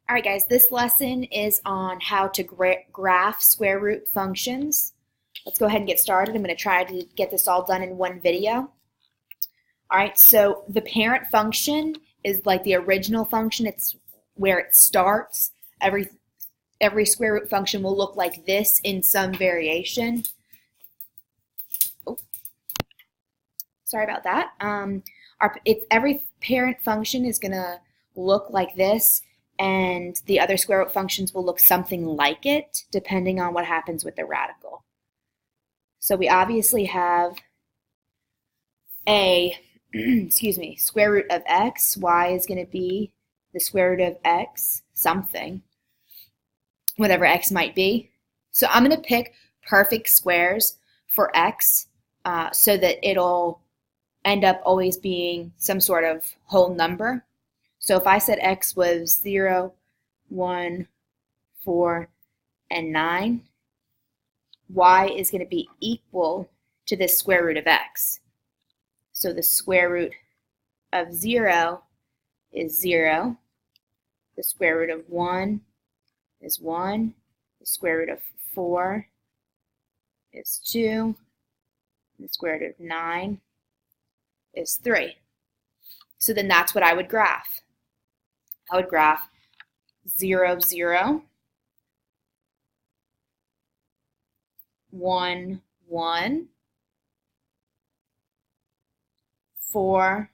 All right, guys, this lesson is on how to graph square root functions. Let's go ahead and get started. I'm going to try to get this all done in one video. All right, so the parent function is like the original function. It's where it starts. Every square root function will look like this in some variation. Oh, sorry about that. Every parent function is going to look like this, and the other square root functions will look something like it, depending on what happens with the radical. So we obviously have a square root of x. Y is going to be the square root of x something, whatever x might be. So I'm going to pick perfect squares for x so that it'll end up always being some sort of whole number. So if I said x was 0, 1, 4, and 9, y is going to be equal to the square root of x. So the square root of 0 is 0. The square root of 1 is 1. The square root of 4 is 2. And the square root of 9 is 3. So then that's what I would graph. I would graph 0, 0, 1, 1, 4,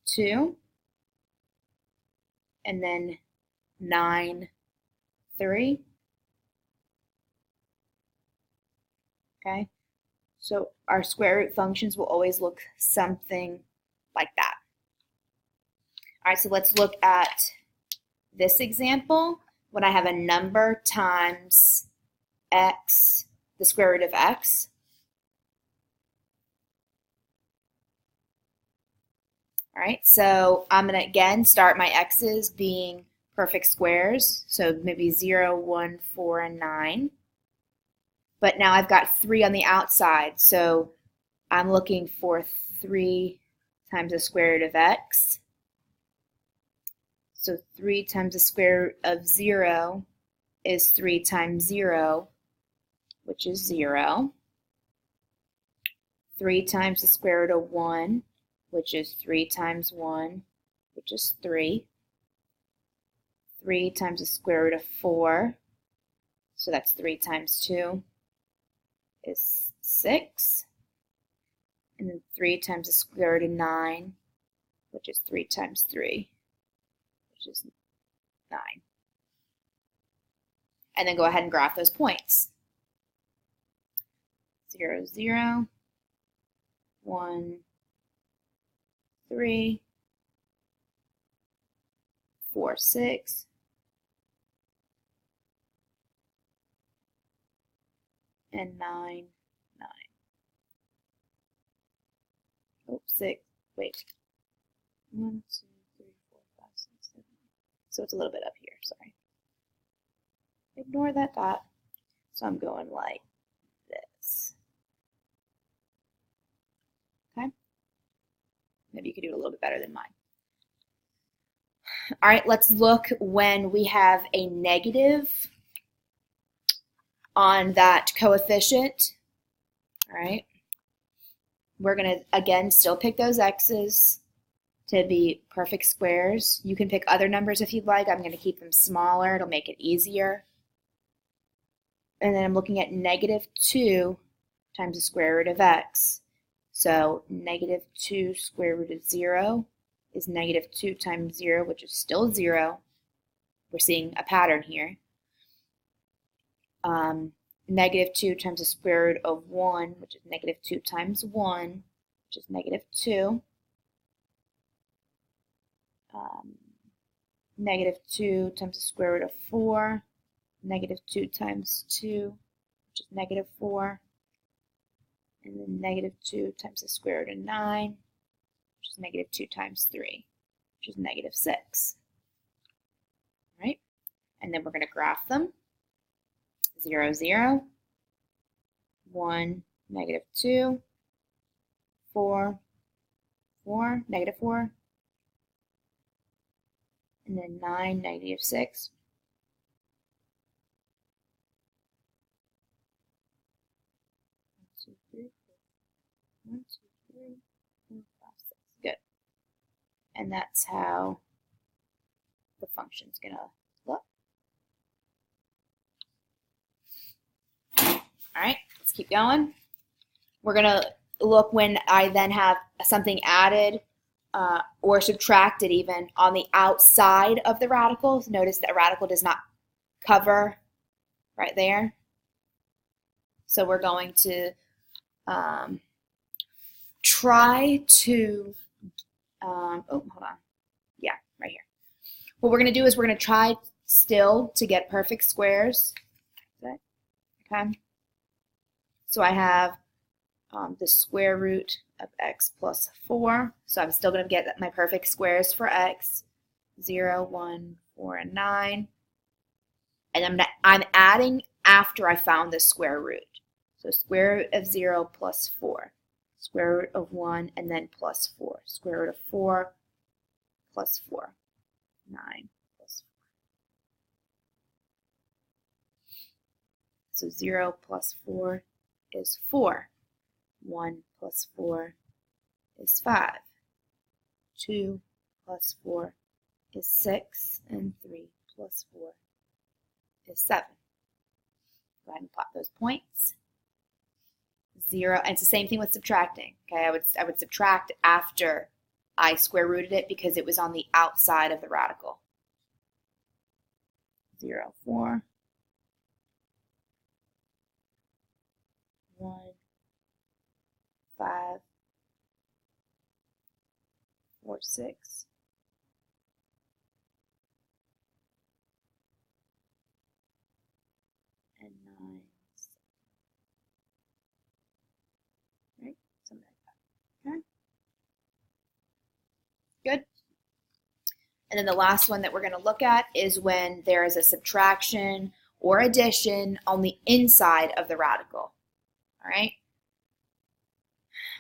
2, and then 9, 3. Okay, so our square root functions will always look something like that. All right, so let's look at this example. When I have a number times x, the square root of x. All right, so I'm going to again start my x's being perfect squares. So maybe 0, 1, 4, and 9. But now I've got 3 on the outside, so I'm looking for 3 times the square root of x. So 3 times the square root of 0 is 3 times 0, which is 0. 3 times the square root of 1, which is 3 times 1, which is 3. 3 times the square root of 4, so that's 3 times 2, is 6. And then 3 times the square root of 9, which is 3 times 3, which is 9. And then go ahead and graph those points. 0, 0, 1, 3, 4, 6, and 9, 9. Oh, 6, wait. 1, 2, 3, 4, 5, 6, 7. So it's a little bit up here, sorry. Ignore that dot. So I'm going like this. Okay? Maybe you could do it a little bit better than mine. All right, let's look when we have a negative on that coefficient. All right. We're going to, again, still pick those x's to be perfect squares. You can pick other numbers if you'd like. I'm going to keep them smaller. It'll make it easier. And then I'm looking at negative 2 times the square root of x. So negative 2 square root of 0 is negative 2 times 0, which is still 0. We're seeing a pattern here. Negative 2 times the square root of 1, which is negative 2 times 1, which is negative 2. Negative 2 times the square root of 4, negative 2 times 2, which is negative 4. And then negative 2 times the square root of 9, which is negative 2 times 3, which is negative 6. All right? And then we're going to graph them. 0, 0, 1, negative 2, 4, 4, negative 4, and then 9, -6. 1, 2, 3, 4. 1, 2, 3, 4, 5, 6. Good. And that's how the function's going to look. All right, let's keep going. We're going to look when I then have something added or subtracted even on the outside of the radical. Notice that a radical does not cover right there. So we're going to try to, oh, hold on. Yeah, right here. What we're going to do is we're going to try still to get perfect squares. Okay. So I have the square root of x plus 4. So I'm still going to get my perfect squares for x. 0, 1, 4, and 9. And I'm adding after I found the square root. So square root of 0 plus 4. Square root of 1 and then plus 4. Square root of 4 plus 4. 9 plus 4. So 0 plus 4 is 4. 1 plus 4 is 5. 2 plus 4 is 6. And 3 plus 4 is 7. Go ahead and plot those points. 0, and it's the same thing with subtracting. Okay, I would subtract after I square rooted it because it was on the outside of the radical. 0, 4. 1, 5, 4, 6. And 9, 7. Right? Something like that. Okay? Good. And then the last one that we're going to look at is when there is a subtraction or addition on the inside of the radical. All right?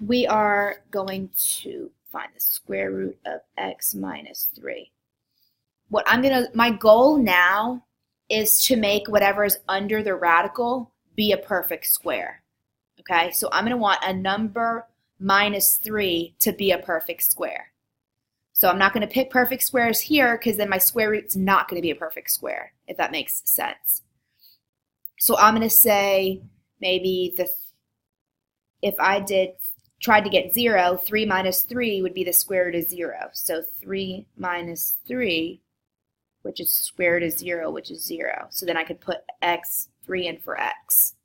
We are going to find the square root of x minus 3. My goal now is to make whatever is under the radical be a perfect square. Okay, so I'm going to want a number minus 3 to be a perfect square. So I'm not going to pick perfect squares here because then my square root's not going to be a perfect square, if that makes sense. So I'm going to say maybe if I tried to get 0, 3 minus 3 would be the square root of 0. So 3 minus 3, which is square root of 0, which is 0. So then I could put 3 in for x.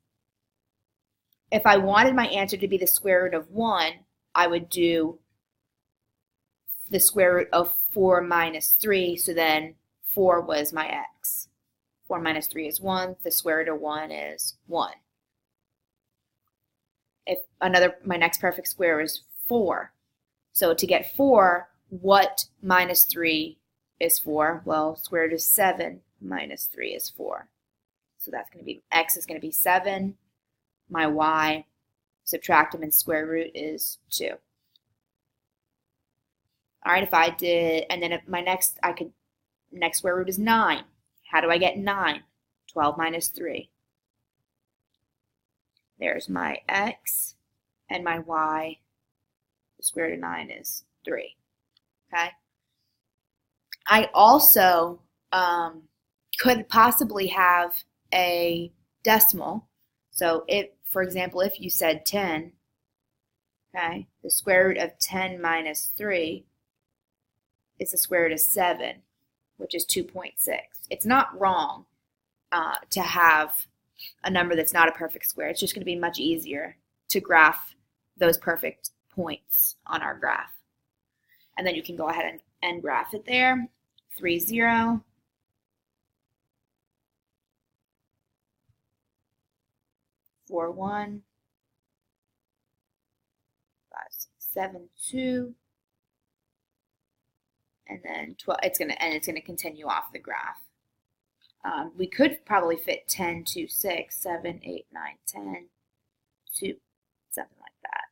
If I wanted my answer to be the square root of 1, I would do the square root of 4 minus 3, so then 4 was my x. 4 minus 3 is 1. The square root of 1 is 1. My next perfect square is 4. So to get 4, what minus 3 is 4? Well, square root of 7 minus 3 is 4. So that's going to be, x is going to be 7. My y, subtract them, and square root is 2. All right, if I did, and then if my next square root is 9. How do I get 9? 12 minus 3. There's my x, and my y, the square root of 9 is 3. Okay? I also could possibly have a decimal. So if, for example, if you said 10, okay, the square root of 10 minus 3 is the square root of 7, which is 2.6. It's not wrong to have a number that's not a perfect square. It's just going to be much easier to graph those perfect points on our graph. And then you can go ahead and graph it there. 3, 0. 4, 1. 5, 6, 7, 2. And then 12. It's gonna continue off the graph. We could probably fit 10, 2, 6, 7, 8, 9, 10, 2, something like that.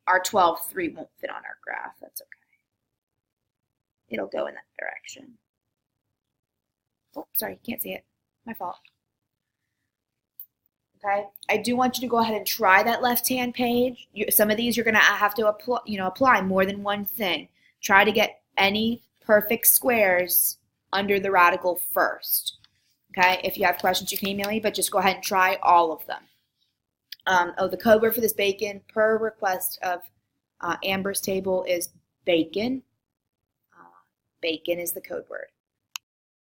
Our 12, 3 won't fit on our graph. That's okay. It'll go in that direction. Oh, sorry, can't see it. My fault. Okay, I do want you to go ahead and try that left-hand page. Some of these you're going to have to apply more than one thing. Try to get any perfect squares under the radical first. Okay, if you have questions, you can email me, but just go ahead and try all of them. The code word for this bacon, per request of Amber's table, is bacon. Bacon is the code word.